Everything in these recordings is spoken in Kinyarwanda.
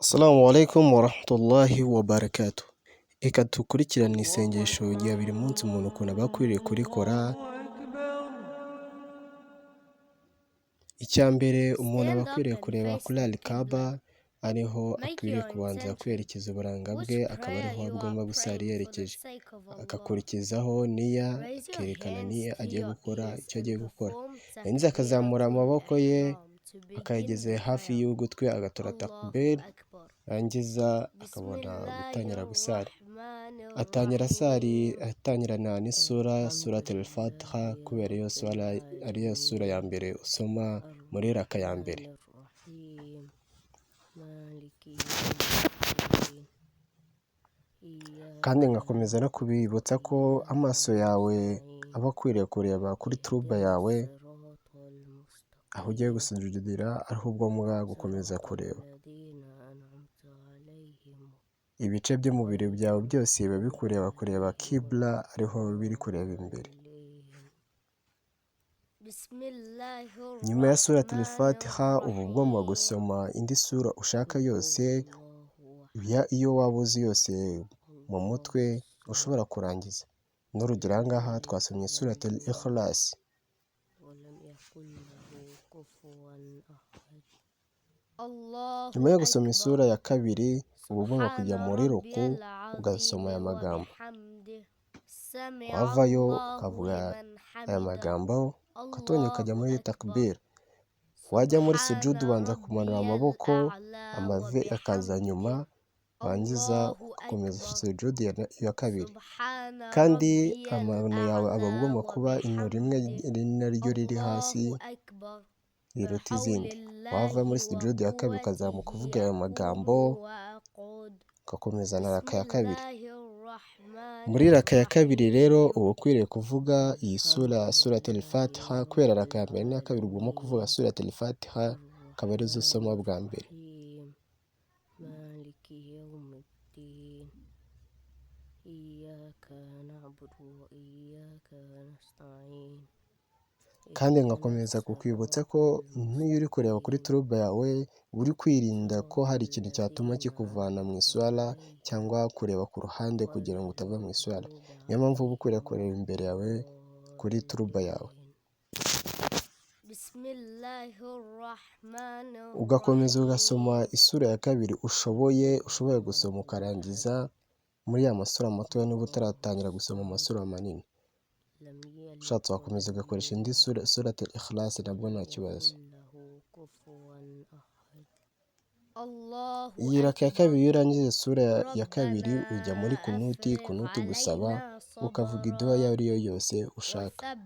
Assalamu alaikum warahmatullahi wabarakatuh. Reka dukurikirane isengesho rya buri munsi umuntu ukuntu aba akwiriye kurikora. Icya mbere umuntu aba akwiriye kureba kuri Al-Kaaba, ariho akwiriye kubanza kwerekeza uburanga bwe, akaba ariho agomba gusara yerekeje, agakurikizaho niya, akerekana niya agiye gukora icyo agiye gukora, yarangiza akazamura amaboko ye akayageze hafi y'ugutwi agatora takbir, yarangiza akabona gutangira gusara. Atangirana n'isura Al-Fatiha, kubera iyo sura ariyo sura ya mbere usoma muri raka ya mbere. Kandi ngakomeza no kubibutsa ko amaso yawe aba akwiriye kureba kuri turuba yawe, aho ugiye gusujudira ariho ugomba gukomeza kureba. Ibice by'umubiri byawe byose biba bikureba kureba kibla, ariho biri kureba imbere. Nyuma ya sura Al-Fatiha uba ugomba gusoma indi sura ushaka yose, iyo waba uzi yose mu mutwe ushobora kurangiza. N'urugero aha ngaha twasomye sura Al-Ikhlas. Nyuma yo gusoma isura ya kabiri uba ugomba kujya muri ruku ugasoma aya magambo, wavayo ukavuga aya magambo ukatongera ukajya muri takbir. Wajya muri sujudu ubanza kumanura amaboko, amavi akaza nyuma, warangiza ugakomeza sujudu ya kabiri. Kandi amano yawe aba agomba kuba ino rimwe naryo riri hasi riruta izindi. Wava muri sujudu ya kabiri ukazamuka uvuga aya magambo, ugakomeza na raka ya kabiri. Muri raka ya kabiri rero uba ukwiriye kuvuga iyi sura Al-Fatiha, kubera raka ya mbere n'iya kabiri ugomba kuvuga sura Al-Fatiha, akaba arizo usoma bwa mbere. Kandi ngakomeza kukwibutsa ko nk'iyo uri kureba kuri turuba yawe uri kwirinda ko hari ikintu cyatuma kikuvana mu iswala, cyangwa kureba ku ruhande kugira ngo utava mu iswala. Niyo mpamvu uba ukwiriye kureba imbere yawe kuri turuba yawe. Ugakomeza ugasoma isura ya kabiri ushoboye gusoma ukarangiza muri ya masura matoya, niba utaratangira gusoma amasura manini. Ushatse wakomeza ugakoresha indi sura Al-Ikhlas nabwo nta kibazo. Iyi raka ya kabiri iyo urangije sura ya kabiri ujya muri kunuti gusaba, ukavuga idu'a iyo ari yo yose ushaka.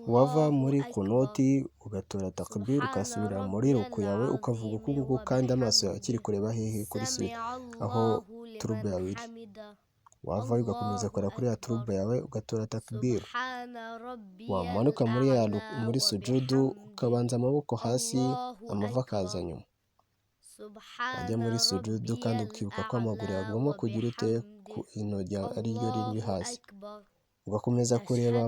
Wava muri kunuti ugatora takbir, ugasubira muri ruku yawe ukavuga uku nguku, kandi amaso yawe akiri kureba hehe? Kuri sura aho turuba yawe iri. Wavayo ugakomeza kureba kuri ya turuba yawe ugatora takbir. Wamanuka muri sujudu ukabanza amaboko hasi, amavi akaza nyuma. Wajya muri sujudu kandi ukibuka ko amaguru yawe agomba kugira ute ku intoki ariryo riri hasi. Ugakomeza kureba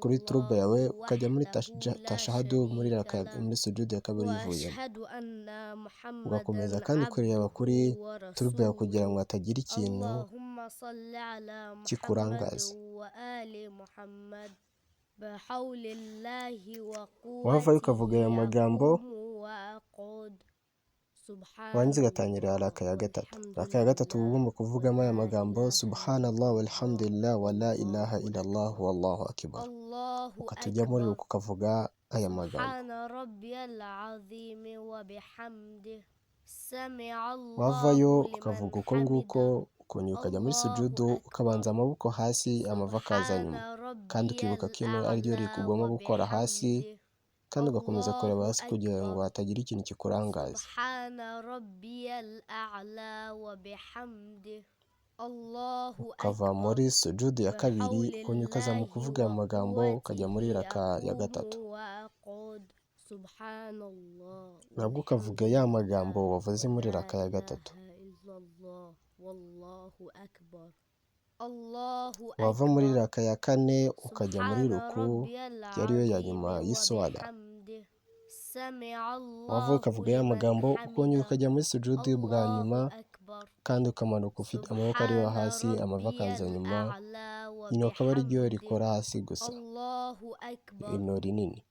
kuri turuba yawe ukajya muri tashahadu, muri sujudu ya kabiri uyivuyemo. Ugakomeza kandi kureba kuri turuba yawe kugira ngo hatagira ikintu kikurangaza. Wavayo ukavuga aya magambo, warangiza ugatangira raka ya gatatu. Raka ya gatatu uba ugomba kuvugamo aya magambo, subhanallah walhamdulillah wa la ilaha illallah wallahu akbar. Ukatujya muri ruku ukavuga aya magambo. Wavayo ukavuga uko nguko, ukongera ukajya muri sujudu ukabanza amaboko hasi, amavi akaza nyuma, kandi ukibuka ko ino ariryo ugomba gukora hasi, kandi ugakomeza kureba hasi kugira ngo hatagira ikintu kikurangaza. Ukava muri sujudu ya kabiri ukongera ukazamuka uvuga aya magambo, ukajya muri raka ya gatatu. Nabwo ukavuga ya magambo wavuze muri raka ya gatatu. wava muri raka ya kane ukajya muri ruku yariyo ya nyuma y'iswala, wava ukavuga ya magambo ukongera ukajya muri sujudu bwa nyuma kandi ukamanuka ufite amaboko ariyo hasi, amavi akaza nyuma, ino akaba ari ryo rikora hasi gusa, ino rinini.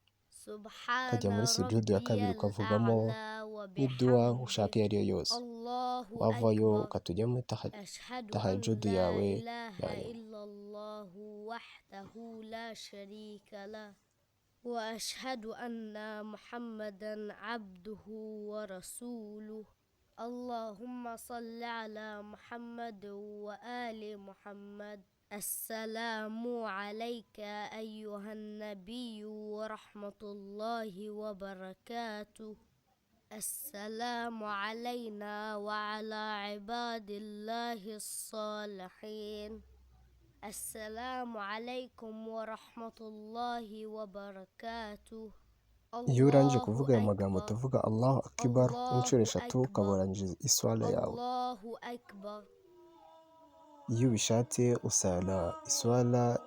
Ukajya muri sujudu ya kabiri ukavugamo n'iduwa ushaka iyo ariyo yose, wavayo ukatujya muri tahajudu yawe وأشهد أن محمدا عبده ورسوله اللهم صل على محمد وآل محمد. السلام عليك أيها النبي ورحمة الله وبركاته. السلام علينا وعلى عباد الله الصالحين. السلام عليكم ورحمة الله وبركاته. iyo urangije kuvuga ayo magambo tuvuga Allahu Akbar inshuro eshatu ukaba urangije iswala yawe. Iyo ubishatse usala iswala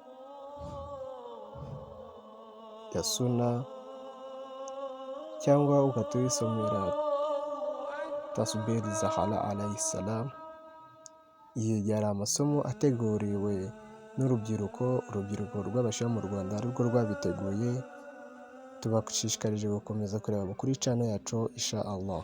ya suna cyangwa ukaturisomera tasbih Zahra alayhi salam. Iyo yari amasomo ateguriwe n'urubyiruko rw'abashiya mu Rwanda arirwo rwabiteguye. Tubashishikarije gukomeza kureba kuri channel yacu insha Allah.